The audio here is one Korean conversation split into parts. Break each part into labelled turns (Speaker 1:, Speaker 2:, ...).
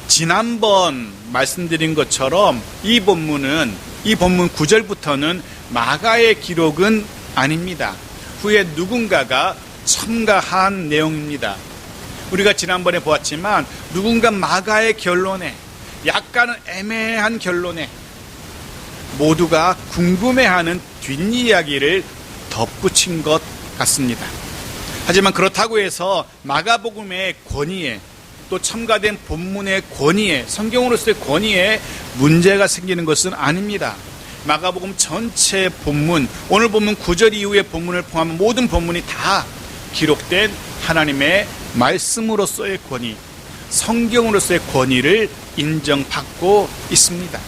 Speaker 1: 지난번 말씀드린 것처럼 이 본문 9절부터는 마가의 기록은 아닙니다. 후에 누군가가 첨가한 내용입니다. 우리가 지난번에 보았지만 누군가 마가의 결론에, 약간은 애매한 결론에 모두가 궁금해하는 뒷이야기를 덧붙인 것 같습니다. 하지만 그렇다고 해서 마가복음의 권위에, 또 첨가된 본문의 권위에, 성경으로서의 권위에 문제가 생기는 것은 아닙니다. 마가복음 전체 본문, 오늘 본문 9절 이후의 본문을 포함한 모든 본문이 다 기록된 하나님의 말씀으로서의 권위, 성경으로서의 권위를 인정받고 있습니다.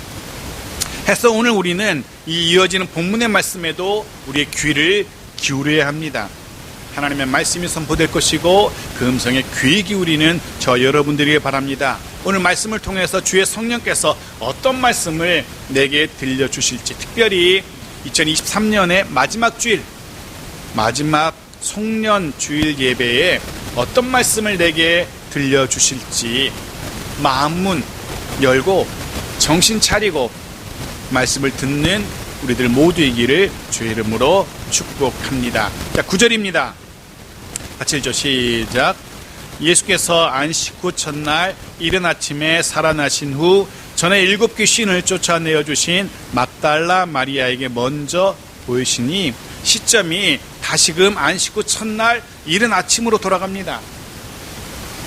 Speaker 1: 해서 오늘 우리는 이 이어지는 본문의 말씀에도 우리의 귀를 기울여야 합니다. 하나님의 말씀이 선포될 것이고 그 음성에 귀 기울이는 저 여러분들에게 바랍니다. 오늘 말씀을 통해서 주의 성령께서 어떤 말씀을 내게 들려주실지, 특별히 2023년의 마지막 주일, 마지막 송년 주일 예배에 어떤 말씀을 내게 들려주실지 마음문 열고 정신 차리고 말씀을 듣는 우리들 모두이기를 주의 이름으로 축복합니다. 자, 9절입니다. 같이 읽죠. 시작. 예수께서 안식 후 첫날 이른 아침에 살아나신 후 전에 7 귀신을 쫓아내어 주신 막달라 마리아에게 먼저 보이시니, 시점이 다시금 안식 후 첫날 이른 아침으로 돌아갑니다.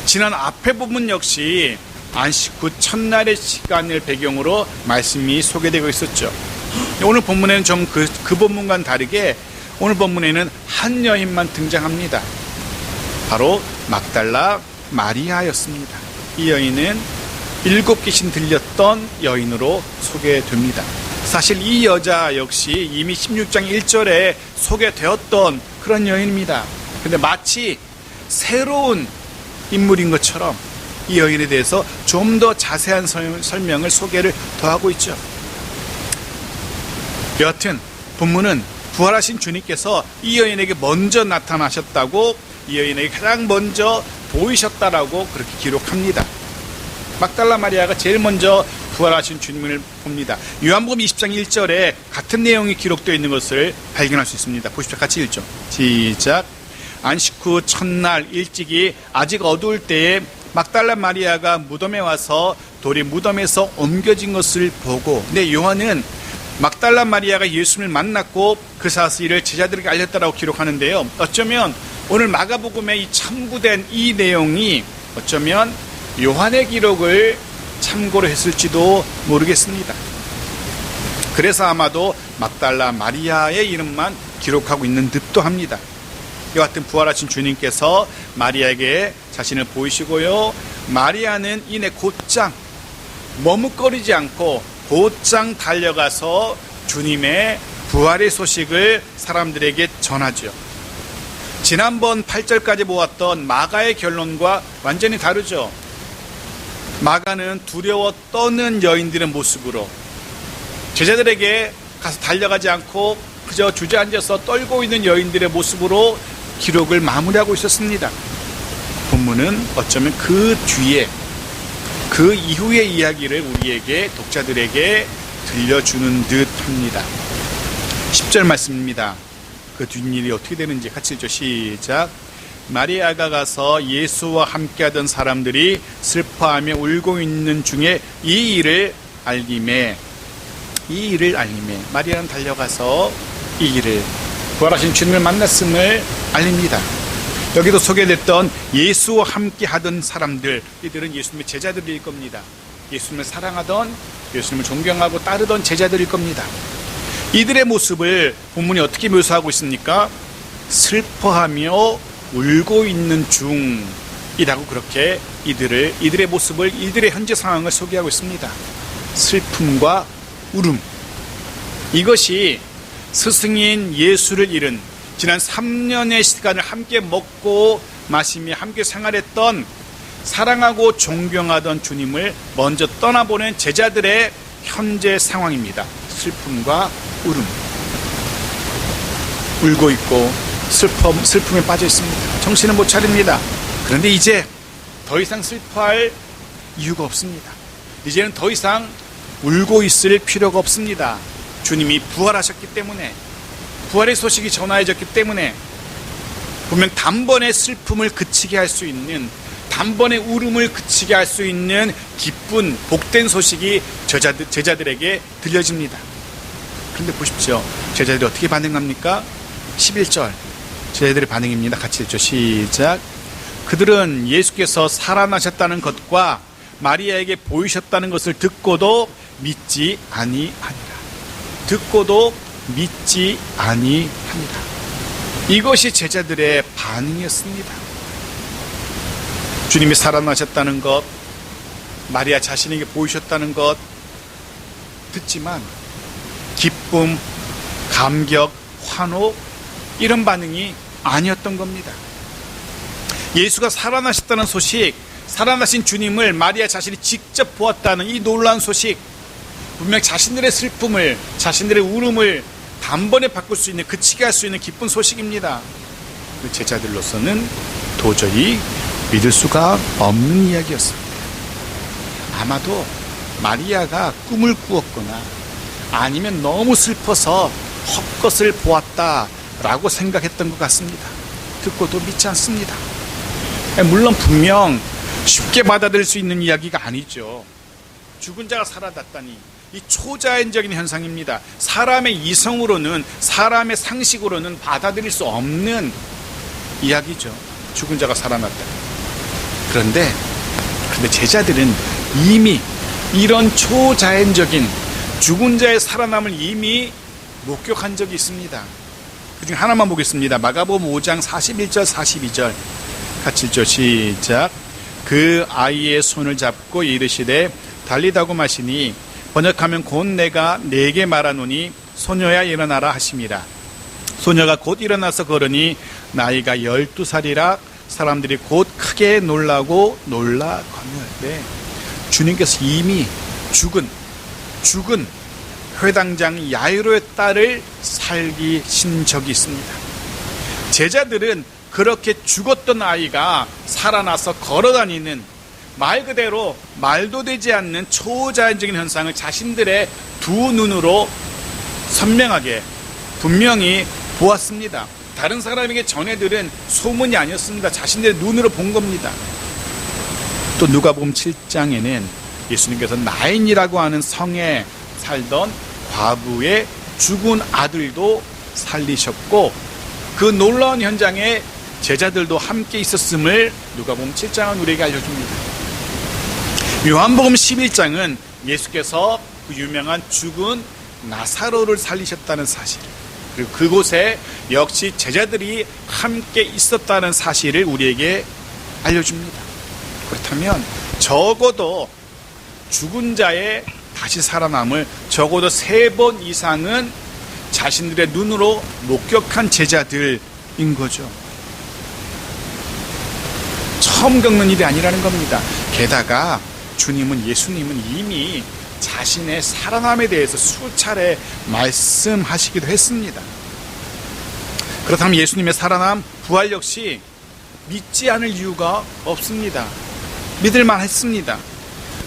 Speaker 1: 지난 앞에 부분 역시 안식 후 첫날의 시간을 배경으로 말씀이 소개되고 있었죠. 오늘 본문에는 좀 그 본문과는 다르게 오늘 본문에는 한 여인만 등장합니다. 바로 막달라 마리아였습니다. 이 여인은 7 귀신 들렸던 여인으로 소개됩니다. 사실 이 여자 역시 이미 16장 1절에 소개되었던 그런 여인입니다. 근데 마치 새로운 인물인 것처럼 이 여인에 대해서 좀 더 자세한 설명을, 소개를 더하고 있죠. 여하튼 본문은 부활하신 주님께서 이 여인에게 먼저 나타나셨다고, 이 여인에게 가장 먼저 보이셨다라고 그렇게 기록합니다. 막달라 마리아가 제일 먼저 부활하신 주님을 봅니다. 요한복음 20장 1절에 같은 내용이 기록되어 있는 것을 발견할 수 있습니다. 보십시오. 같이 읽죠. 시작. 안식 후 첫날 일찍이 아직 어두울 때에 막달라 마리아가 무덤에 와서 돌이 무덤에서 옮겨진 것을 보고, 근데 요한은 막달라 마리아가 예수님을 만났고 그 사실을 제자들에게 알렸다라고 기록하는데요. 어쩌면 오늘 마가복음에 이 첨부된 이 내용이 어쩌면 요한의 기록을 참고로 했을지도 모르겠습니다. 그래서 아마도 막달라 마리아의 이름만 기록하고 있는 듯도 합니다. 여하튼 부활하신 주님께서 마리아에게 자신을 보이시고요, 마리아는 이내 곧장 머뭇거리지 않고 곧장 달려가서 주님의 부활의 소식을 사람들에게 전하죠. 지난번 8절까지 보았던 마가의 결론과 완전히 다르죠. 마가는 두려워 떠는 여인들의 모습으로 제자들에게 가서 달려가지 않고 그저 주저앉아서 떨고 있는 여인들의 모습으로 기록을 마무리하고 있었습니다. 본문은 어쩌면 그 뒤에, 그 이후의 이야기를 우리에게, 독자들에게 들려주는 듯 합니다. 10절 말씀입니다. 그 뒷일이 어떻게 되는지 같이 읽죠. 시작. 마리아가 가서 예수와 함께하던 사람들이 슬퍼하며 울고 있는 중에 이 일을 알림에 마리아는 달려가서 이 일을, 부활하신 주님을 만났음을 알립니다. 여기도 소개됐던 예수와 함께하던 사람들, 이들은 예수님의 제자들일 겁니다. 예수님을 사랑하던, 예수님을 존경하고 따르던 제자들일 겁니다. 이들의 모습을 본문이 어떻게 묘사하고 있습니까? 슬퍼하며 울고 있는 중이라고 그렇게 이들의 모습을, 이들의 현재 상황을 소개하고 있습니다. 슬픔과 울음, 이것이 스승인 예수를 잃은, 지난 3년의 시간을 함께 먹고 마시며 함께 생활했던, 사랑하고 존경하던 주님을 먼저 떠나보낸 제자들의 현재 상황입니다. 슬픔과 울음, 울고 있고 슬픔에 빠져 있습니다. 정신을 못 차립니다. 그런데 이제 더 이상 슬퍼할 이유가 없습니다. 이제는 더 이상 울고 있을 필요가 없습니다. 주님이 부활하셨기 때문에, 부활의 소식이 전하여졌기 때문에 분명 단번에 슬픔을 그치게 할 수 있는, 단번에 울음을 그치게 할 수 있는 기쁜 복된 소식이 제자들에게 들려집니다. 그런데 보십시오. 제자들이 어떻게 반응합니까? 11절 제자들의 반응입니다. 같이 읽죠. 시작. 그들은 예수께서 살아나셨다는 것과 마리아에게 보이셨다는 것을 듣고도 믿지 아니하니라. 듣고도 믿지 아니하니라. 이것이 제자들의 반응이었습니다. 주님이 살아나셨다는 것, 마리아 자신에게 보이셨다는 것 듣지만 기쁨, 감격, 환호 이런 반응이 아니었던 겁니다. 예수가 살아나셨다는 소식, 살아나신 주님을 마리아 자신이 직접 보았다는 이 놀라운 소식, 분명 자신들의 슬픔을, 자신들의 울음을 단번에 바꿀 수 있는, 그치게 할 수 있는 기쁜 소식입니다. 제자들로서는 도저히 믿을 수가 없는 이야기였습니다. 아마도 마리아가 꿈을 꾸었거나 아니면 너무 슬퍼서 헛것을 보았다라고 생각했던 것 같습니다. 듣고도 믿지 않습니다. 물론 분명 쉽게 받아들일 수 있는 이야기가 아니죠. 죽은 자가 살아났다니 이 초자연적인 현상입니다. 사람의 이성으로는, 사람의 상식으로는 받아들일 수 없는 이야기죠. 죽은 자가 살아났다. 그런데 제자들은 이미 이런 초자연적인 죽은 자의 살아남을 이미 목격한 적이 있습니다. 그중에 하나만 보겠습니다. 마가복음 5장 41절 42절 같이 읽죠. 시작. 그 아이의 손을 잡고 이르시되 달리다고 마시니 번역하면 곧 내가 네게 말하노니 소녀야 일어나라 하심이라. 소녀가 곧 일어나서 걸으니 나이가 12살이라 사람들이 곧 크게 놀라고 놀라거늘. 주님께서 이미 죽은 회당장 야이로의 딸을 살리신 적이 있습니다. 제자들은 그렇게 죽었던 아이가 살아나서 걸어다니는, 말 그대로 말도 되지 않는 초자연적인 현상을 자신들의 두 눈으로 선명하게 분명히 보았습니다. 다른 사람에게 전해들은 소문이 아니었습니다. 자신들의 눈으로 본 겁니다. 또 누가복음 7장에는 예수님께서 나인이라고 하는 성에 살던 과부의 죽은 아들도 살리셨고 그 놀라운 현장에 제자들도 함께 있었음을 누가복음 7장은 우리에게 알려줍니다. 요한복음 11장은 예수께서 그 유명한 죽은 나사로를 살리셨다는 사실, 그리고 그곳에 역시 제자들이 함께 있었다는 사실을 우리에게 알려줍니다. 그렇다면 적어도 죽은 자의 다시 살아남을 적어도 3번 이상은 자신들의 눈으로 목격한 제자들인 거죠. 처음 겪는 일이 아니라는 겁니다. 게다가 예수님은 이미 자신의 살아남에 대해서 수차례 말씀하시기도 했습니다. 그렇다면 예수님의 살아남, 부활 역시 믿지 않을 이유가 없습니다. 믿을만 했습니다.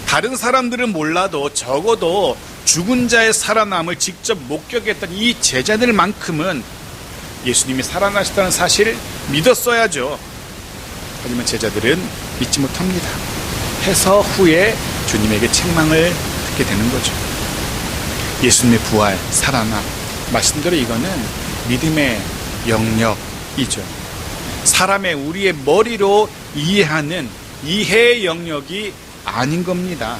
Speaker 1: 다른 사람들은 몰라도 적어도 죽은 자의 살아남을 직접 목격했던 이 제자들만큼은 예수님이 살아나셨다는 사실을 믿었어야죠. 하지만 제자들은 믿지 못합니다. 해서 후에 주님에게 책망을 듣게 되는 거죠. 예수님의 부활, 살아남, 말씀대로 이거는 믿음의 영역이죠. 사람의 우리의 머리로 이해하는 이해의 영역이 아닌 겁니다.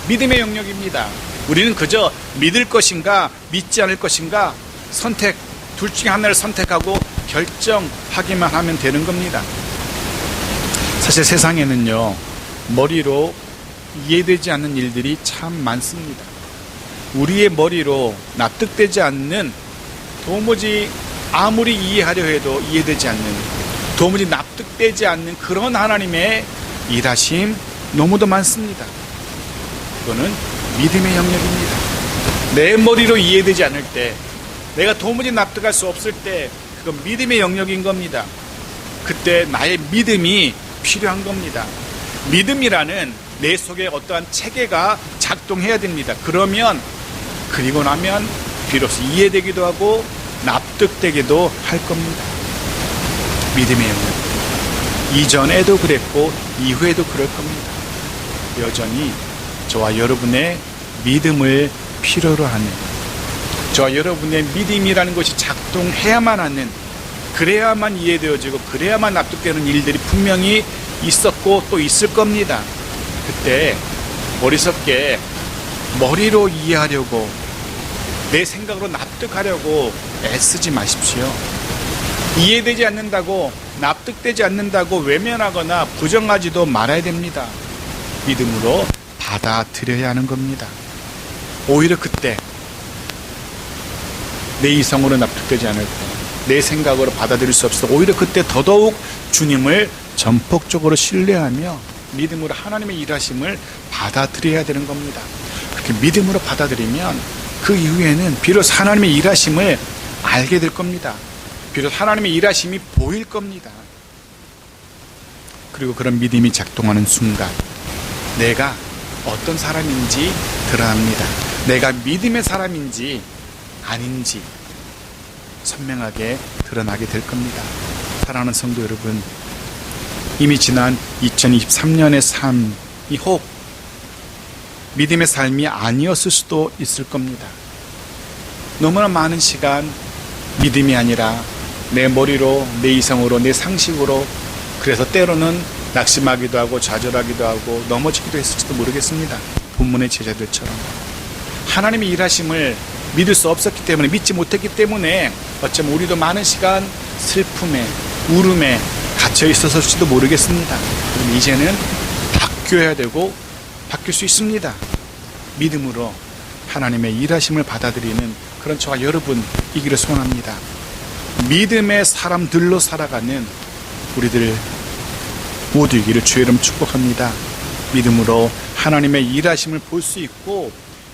Speaker 1: 믿음의 영역입니다. 우리는 그저 믿을 것인가 믿지 않을 것인가 선택, 둘 중에 하나를 선택하고 결정하기만 하면 되는 겁니다. 사실 세상에는요, 머리로 이해되지 않는 일들이 참 많습니다. 우리의 머리로 납득되지 않는, 도무지 아무리 이해하려 해도 이해되지 않는, 도무지 납득되지 않는 그런 하나님의 일하심 너무도 많습니다. 그거는 믿음의 영역입니다. 내 머리로 이해되지 않을 때, 내가 도무지 납득할 수 없을 때, 그건 믿음의 영역인 겁니다. 그때 나의 믿음이 필요한 겁니다. 믿음이라는 내 속에 어떠한 체계가 작동해야 됩니다. 그리고 나면 비로소 이해되기도 하고 납득되기도 할 겁니다. 믿음의 영역. 이전에도 그랬고 이후에도 그럴 겁니다. 여전히 저와 여러분의 믿음을 필요로 하는, 저와 여러분의 믿음이라는 것이 작동해야만 하는, 그래야만 이해되어지고 그래야만 납득되는 일들이 분명히 있었고 또 있을 겁니다. 그때 어리석게 머리로 이해하려고, 내 생각으로 납득하려고 애쓰지 마십시오. 이해되지 않는다고, 납득되지 않는다고 외면하거나 부정하지도 말아야 됩니다. 믿음으로 받아들여야 하는 겁니다. 오히려 그때 내 이성으로 납득되지 않을 때, 내 생각으로 받아들일 수 없어 오히려 그때 더더욱 주님을 전폭적으로 신뢰하며 믿음으로 하나님의 일하심을 받아들여야 되는 겁니다. 그렇게 믿음으로 받아들이면 그 이후에는 비로소 하나님의 일하심을 알게 될 겁니다. 비로소 하나님의 일하심이 보일 겁니다. 그리고 그런 믿음이 작동하는 순간 내가 어떤 사람인지 드러납니다. 내가 믿음의 사람인지 아닌지 선명하게 드러나게 될 겁니다. 사랑하는 성도 여러분, 이미 지난 2023년의 삶이 혹 믿음의 삶이 아니었을 수도 있을 겁니다. 너무나 많은 시간 믿음이 아니라 내 머리로, 내 이성으로, 내 상식으로, 그래서 때로는 낙심하기도 하고 좌절하기도 하고 넘어지기도 했을지도 모르겠습니다. 본문의 제자들처럼 하나님의 일하심을 믿을 수 없었기 때문에, 믿지 못했기 때문에 어쩌면 우리도 많은 시간 슬픔에, 울음에 갇혀 있었을지도 모르겠습니다. 그럼 이제는 바뀌어야 되고 바뀔 수 있습니다. 믿음으로 하나님의 일하심을 받아들이는 그런 저와 여러분이기를 소원합니다. 믿음의 사람들로 살아가는 우리들 모두이기를 주의 이름 축복합니다. 믿음으로 하나님의 일하심을 볼 수 있고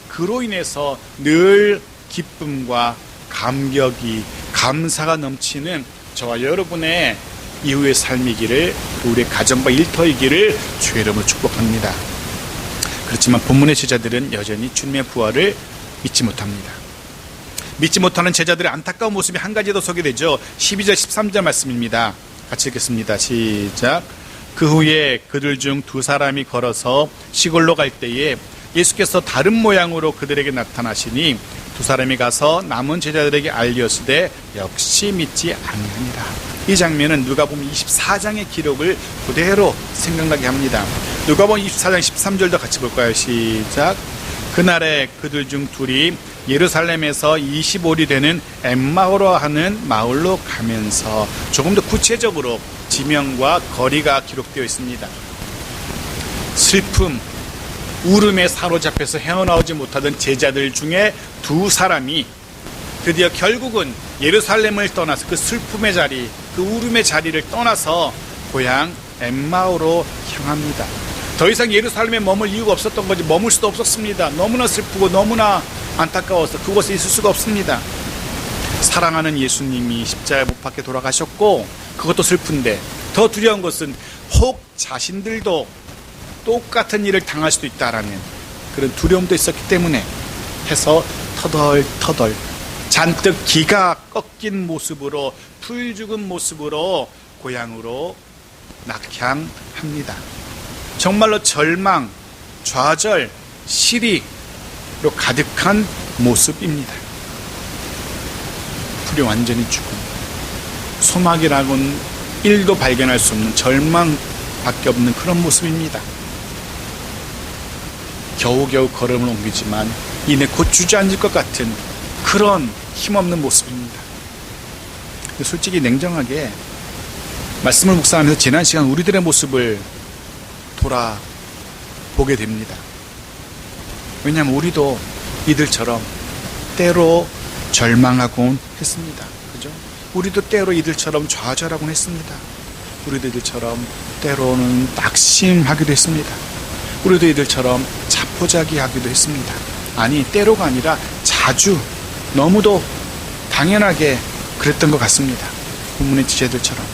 Speaker 1: 그로 인해서 늘 기쁨과 감격이, 감사가 넘치는 저와 여러분의 이후의 삶이기를, 우리의 가정과 일터이기를 주의 이름으로 축복합니다. 그렇지만 본문의 제자들은 여전히 주님의 부활을 믿지 못합니다. 믿지 못하는 제자들의 안타까운 모습이 한 가지 더 소개되죠. 12절 13절 말씀입니다. 같이 읽겠습니다. 시작. 그 후에 그들 중 두 사람이 걸어서 시골로 갈 때에 예수께서 다른 모양으로 그들에게 나타나시니 두 사람이 가서 남은 제자들에게 알리었으되 역시 믿지 아니하니라. 이 장면은 누가복음 24장의 기록을 그대로 생각나게 합니다. 누가복음 24장 13절도 같이 볼까요? 시작. 그날에 그들 중 둘이 예루살렘에서 25리 되는 엠마오로 하는 마을로 가면서, 조금 더 구체적으로 지명과 거리가 기록되어 있습니다. 슬픔, 울음에 사로잡혀서 헤어나오지 못하던 제자들 중에 두 사람이 드디어 결국은 예루살렘을 떠나서 그 슬픔의 자리, 그 울음의 자리를 떠나서 고향 엠마오로 향합니다. 더 이상 예루살렘에 머물 이유가 없었던 거지, 머물 수도 없었습니다. 너무나 슬프고 너무나 안타까워서 그곳에 있을 수가 없습니다. 사랑하는 예수님이 십자가에 못 박혀 돌아가셨고, 그것도 슬픈데 더 두려운 것은 혹 자신들도 똑같은 일을 당할 수도 있다라는 그런 두려움도 있었기 때문에 해서 터덜터덜 잔뜩 기가 꺾인 모습으로, 풀 죽은 모습으로 고향으로 낙향합니다. 정말로 절망, 좌절, 시리로 가득한 모습입니다. 풀이 완전히 죽은, 소막이라고는 1도 발견할 수 없는 절망밖에 없는 그런 모습입니다. 겨우겨우 걸음을 옮기지만 이내 곧 주저앉을 것 같은 그런 힘없는 모습입니다. 솔직히 냉정하게 말씀을 묵상하면서 지난 시간 우리들의 모습을 돌아보게 됩니다. 왜냐하면 우리도 이들처럼 때로 절망하곤 했습니다. 그죠? 우리도 때로 이들처럼 좌절하곤 했습니다. 우리도 이들처럼 때로는 낙심하기도 했습니다. 우리도 이들처럼 자포자기하기도 했습니다. 아니, 때로가 아니라 자주, 너무도 당연하게 그랬던 것 같습니다. 본문의 지체들처럼.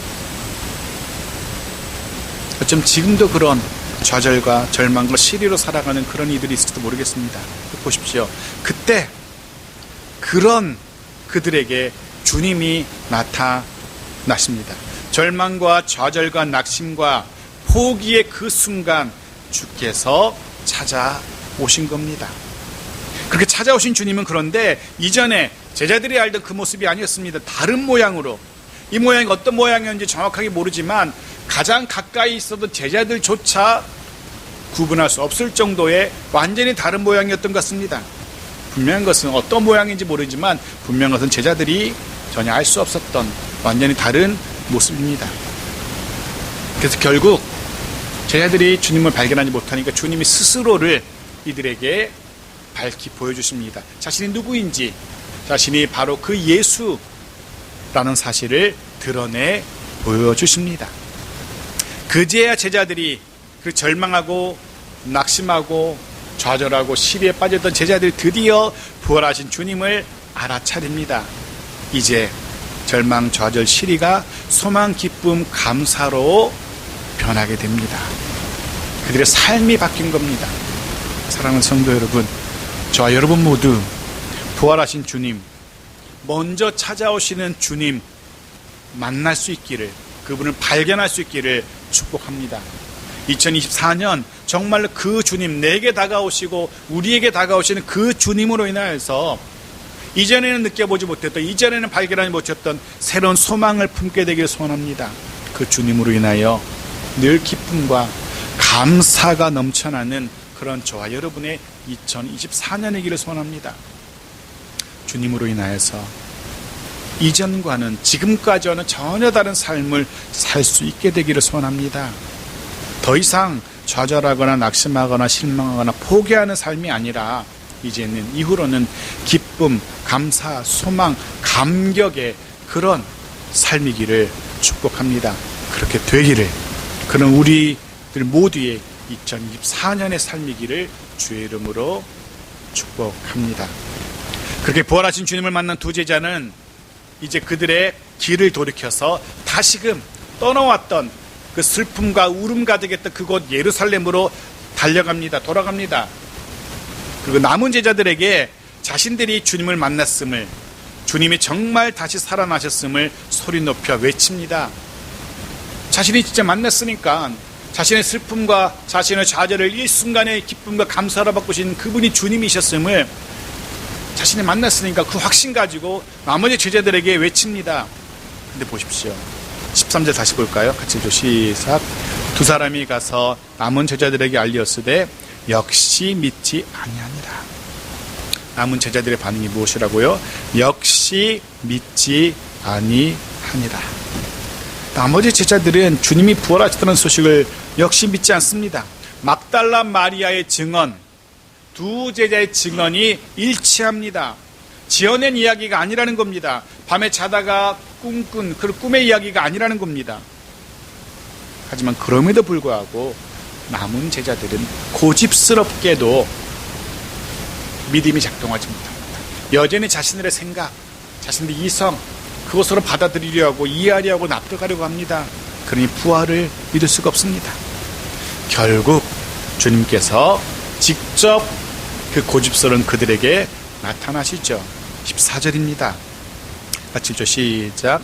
Speaker 1: 어쩜 지금도 그런 좌절과 절망과 시리로 살아가는 그런 이들이 있을지도 모르겠습니다. 보십시오. 그때 그런 그들에게 주님이 나타나십니다. 절망과 좌절과 낙심과 포기의 그 순간 주께서 찾아오신 겁니다. 그렇게 찾아오신 주님은 그런데 이전에 제자들이 알던 그 모습이 아니었습니다. 다른 모양으로, 이 모양이 어떤 모양이었는지 정확하게 모르지만 가장 가까이 있었던 제자들조차 구분할 수 없을 정도의 완전히 다른 모양이었던 것 같습니다. 분명한 것은 어떤 모양인지 모르지만 분명한 것은 제자들이 전혀 알 수 없었던 완전히 다른 모습입니다. 그래서 결국 제자들이 주님을 발견하지 못하니까 주님이 스스로를 이들에게 밝히 보여주십니다. 자신이 누구인지, 자신이 바로 그 예수라는 사실을 드러내 보여주십니다. 그제야 제자들이 그 절망하고 낙심하고 좌절하고 시리에 빠졌던 제자들이 드디어 부활하신 주님을 알아차립니다. 이제 절망, 좌절, 시리가 소망, 기쁨, 감사로 변하게 됩니다. 그들의 삶이 바뀐 겁니다. 사랑하는 성도 여러분, 저와 여러분 모두 부활하신 주님, 먼저 찾아오시는 주님 만날 수 있기를, 그분을 발견할 수 있기를 축복합니다. 2024년 정말로 그 주님, 내게 다가오시고 우리에게 다가오시는 그 주님으로 인하여서 이전에는 느껴보지 못했던, 이전에는 발견하지 못했던 새로운 소망을 품게 되기를 소원합니다. 그 주님으로 인하여 늘 기쁨과 감사가 넘쳐나는 그런 저와 여러분의 2024년이기를 소원합니다. 주님으로 인하여서 이전과는, 지금까지와는 전혀 다른 삶을 살 수 있게 되기를 소원합니다. 더 이상 좌절하거나 낙심하거나 실망하거나 포기하는 삶이 아니라 이제는, 이후로는 기쁨, 감사, 소망, 감격의 그런 삶이기를 축복합니다. 그렇게 되기를, 그런 우리들 모두의 2024년의 삶이기를 주의 이름으로 축복합니다. 그렇게 부활하신 주님을 만난 두 제자는 이제 그들의 길을 돌이켜서 다시금 떠나왔던 그 슬픔과 울음 가득했던 그곳 예루살렘으로 달려갑니다. 돌아갑니다. 그리고 남은 제자들에게 자신들이 주님을 만났음을, 주님이 정말 다시 살아나셨음을 소리 높여 외칩니다. 자신이 진짜 만났으니까 자신의 슬픔과 자신의 좌절을 일순간의 기쁨과 감사로 바꾸신 그분이 주님이셨음을 자신이 만났으니까 그 확신 가지고 나머지 제자들에게 외칩니다. 근데 보십시오. 13절 다시 볼까요? 같이 읽죠. 시작. 두 사람이 가서 남은 제자들에게 알렸으되 역시 믿지 아니하니라. 남은 제자들의 반응이 무엇이라고요? 역시 믿지 아니하니라. 나머지 제자들은 주님이 부활하셨다는 소식을 역시 믿지 않습니다. 막달라 마리아의 증언, 두 제자의 증언이 일치합니다. 지어낸 이야기가 아니라는 겁니다. 밤에 자다가 꿈꾼 그 꿈의 이야기가 아니라는 겁니다. 하지만 그럼에도 불구하고 남은 제자들은 고집스럽게도 믿음이 작동하지 못합니다. 여전히 자신들의 생각, 자신들의 이성, 그것으로 받아들이려 하고 이해하려 하고 납득하려고 합니다. 그러니 부활을 믿을 수가 없습니다. 결국 주님께서 직접 그 고집스러운 그들에게 나타나시죠. 14절입니다. 같이 읽죠. 시작.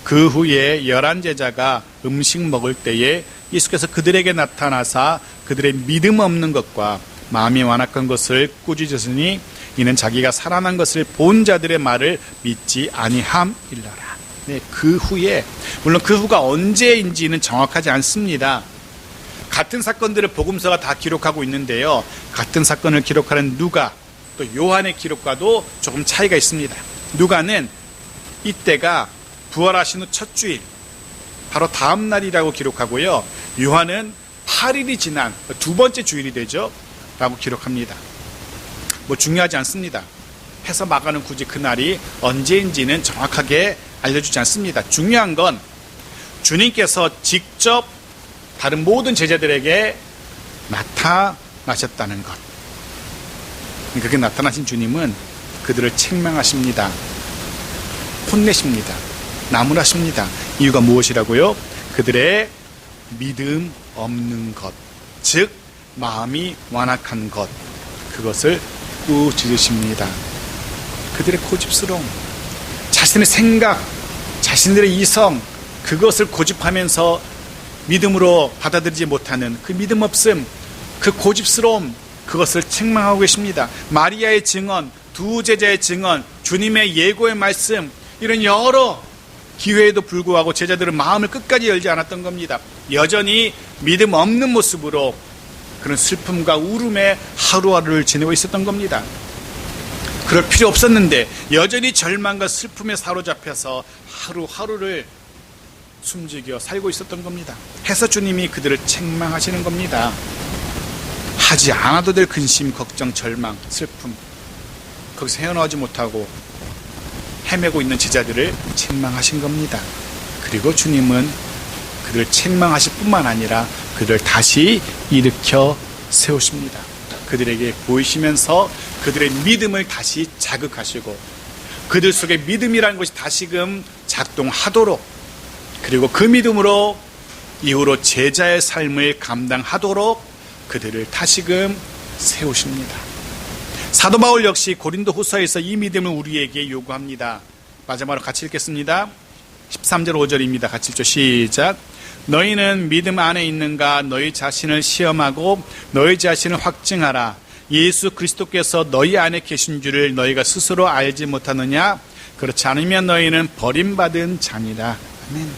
Speaker 1: 그 후에 11제자가 음식 먹을 때에 예수께서 그들에게 나타나사 그들의 믿음 없는 것과 마음이 완악한 것을 꾸짖으시니 이는 자기가 살아난 것을 본 자들의 말을 믿지 아니함일러라. 네, 그 후에, 물론 그 후가 언제인지는 정확하지 않습니다. 같은 사건들을 복음서가 다 기록하고 있는데요, 같은 사건을 기록하는 누가, 또 요한의 기록과도 조금 차이가 있습니다. 누가는 이때가 부활하신 후 첫 주일, 바로 다음 날이라고 기록하고요, 요한은 8일이 지난 두 번째 주일이 되죠 라고 기록합니다. 뭐 중요하지 않습니다. 해서 마가는 굳이 그날이 언제인지는 정확하게 알려주지 않습니다. 중요한 건 주님께서 직접 다른 모든 제자들에게 나타나셨다는 것. 그렇게 나타나신 주님은 그들을 책망하십니다. 혼내십니다. 나무라십니다. 이유가 무엇이라고요? 그들의 믿음 없는 것 즉 마음이 완악한 것, 그것을 꾸짖으십니다. 그들의 고집스러움, 자신의 생각, 자신들의 이성, 그것을 고집하면서 믿음으로 받아들이지 못하는 그 믿음 없음, 그 고집스러움, 그것을 책망하고 계십니다. 마리아의 증언, 두 제자의 증언, 주님의 예고의 말씀, 이런 여러 기회에도 불구하고 제자들은 마음을 끝까지 열지 않았던 겁니다. 여전히 믿음 없는 모습으로 그런 슬픔과 울음의 하루하루를 지내고 있었던 겁니다. 그럴 필요 없었는데 여전히 절망과 슬픔에 사로잡혀서 하루하루를 숨죽여 살고 있었던 겁니다. 해서 주님이 그들을 책망하시는 겁니다. 하지 않아도 될 근심, 걱정, 절망, 슬픔, 거기서 헤어나오지 못하고 헤매고 있는 제자들을 책망하신 겁니다. 그리고 주님은 그들을 책망하실 뿐만 아니라 그들을 다시 일으켜 세우십니다. 그들에게 보이시면서 그들의 믿음을 다시 자극하시고 그들 속에 믿음이라는 것이 다시금 작동하도록, 그리고 그 믿음으로 이후로 제자의 삶을 감당하도록 그들을 다시금 세우십니다. 사도 바울 역시 고린도 후서에서 이 믿음을 우리에게 요구합니다. 마지막으로 같이 읽겠습니다. 13절 5절입니다. 같이 읽죠. 시작. 너희는 믿음 안에 있는가? 너희 자신을 시험하고 너희 자신을 확증하라. 예수 그리스도께서 너희 안에 계신 줄을 너희가 스스로 알지 못하느냐? 그렇지 않으면 너희는 버림받은 자니라. 아멘.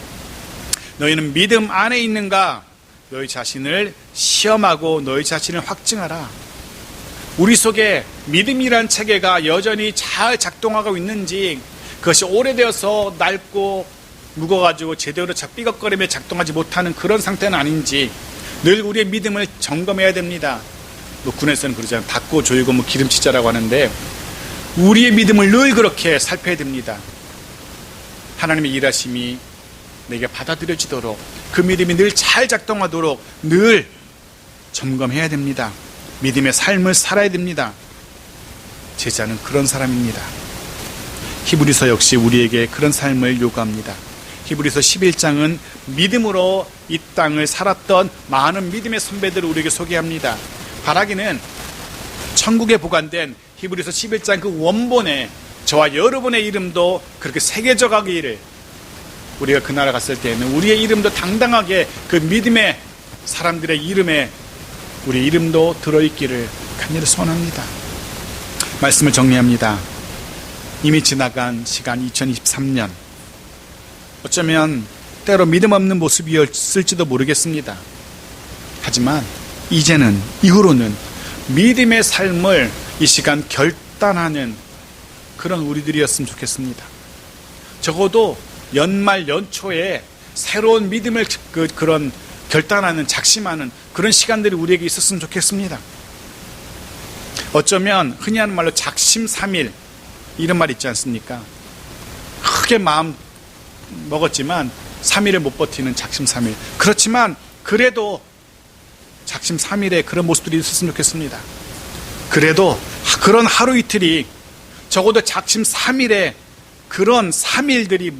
Speaker 1: 너희는 믿음 안에 있는가? 너희 자신을 시험하고 너희 자신을 확증하라. 우리 속에 믿음이란 체계가 여전히 잘 작동하고 있는지, 그것이 오래되어서 낡고 묵어가지고 제대로 삐걱거리며 작동하지 못하는 그런 상태는 아닌지 늘 우리의 믿음을 점검해야 됩니다. 군에서는 그러잖아요. 닦고 조이고 기름치자라고 하는데 우리의 믿음을 늘 그렇게 살펴야 됩니다. 하나님의 일하심이 내게 받아들여지도록, 그 믿음이 늘 잘 작동하도록 늘 점검해야 됩니다. 믿음의 삶을 살아야 됩니다. 제자는 그런 사람입니다. 히브리서 역시 우리에게 그런 삶을 요구합니다. 히브리서 11장은 믿음으로 이 땅을 살았던 많은 믿음의 선배들을 우리에게 소개합니다. 바라기는 천국에 보관된 히브리서 11장 그 원본에 저와 여러분의 이름도 그렇게 새겨져 가기를, 우리가 그 나라 갔을 때에는 우리의 이름도 당당하게 그 믿음의 사람들의 이름에 우리 이름도 들어있기를 간절히 소원합니다. 말씀을 정리합니다. 이미 지나간 시간 2023년, 어쩌면 때로 믿음 없는 모습이었을지도 모르겠습니다. 하지만 이제는, 이후로는 믿음의 삶을 이 시간 결단하는 그런 우리들이었으면 좋겠습니다. 적어도 연말 연초에 새로운 믿음을 그런 결단하는, 작심하는 그런 시간들이 우리에게 있었으면 좋겠습니다. 어쩌면 흔히 하는 말로 작심삼일, 이런 말 있지 않습니까? 크게 마음 먹었지만 3일을 못 버티는 작심삼일. 그렇지만 그래도 작심삼일에 그런 모습들이 있었으면 좋겠습니다. 그래도 그런 하루 이틀이, 적어도 작심삼일에 그런 3일들이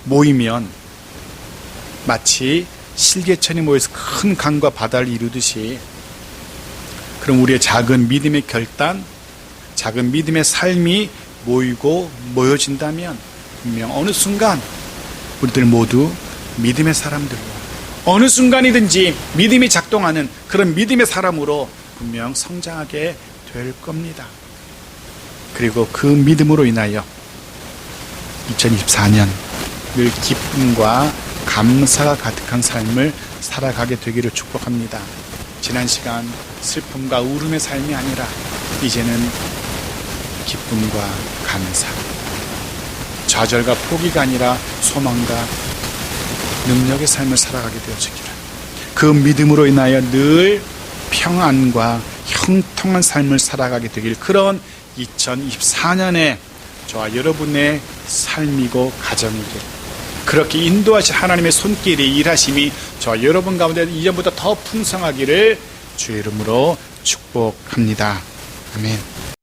Speaker 1: 모이면 마치 실개천이 모여서 큰 강과 바다를 이루듯이, 그럼 우리의 작은 믿음의 결단, 작은 믿음의 삶이 모여진다면 분명 어느 순간 우리들 모두 믿음의 사람들로, 어느 순간이든지 믿음이 작동하는 그런 믿음의 사람으로 분명 성장하게 될 겁니다. 그리고 그 믿음으로 인하여 2024년 늘 기쁨과 감사가 가득한 삶을 살아가게 되기를 축복합니다. 지난 시간 슬픔과 울음의 삶이 아니라 이제는 기쁨과 감사, 좌절과 포기가 아니라 소망과 능력의 삶을 살아가게 되어지기를, 그 믿음으로 인하여 늘 평안과 형통한 삶을 살아가게 되길, 그런 2024년에 저와 여러분의 삶이고 가정이길, 그렇게 인도하신 하나님의 손길이, 일하심이 저와 여러분 가운데 이전보다 더 풍성하기를 주의 이름으로 축복합니다. 아멘.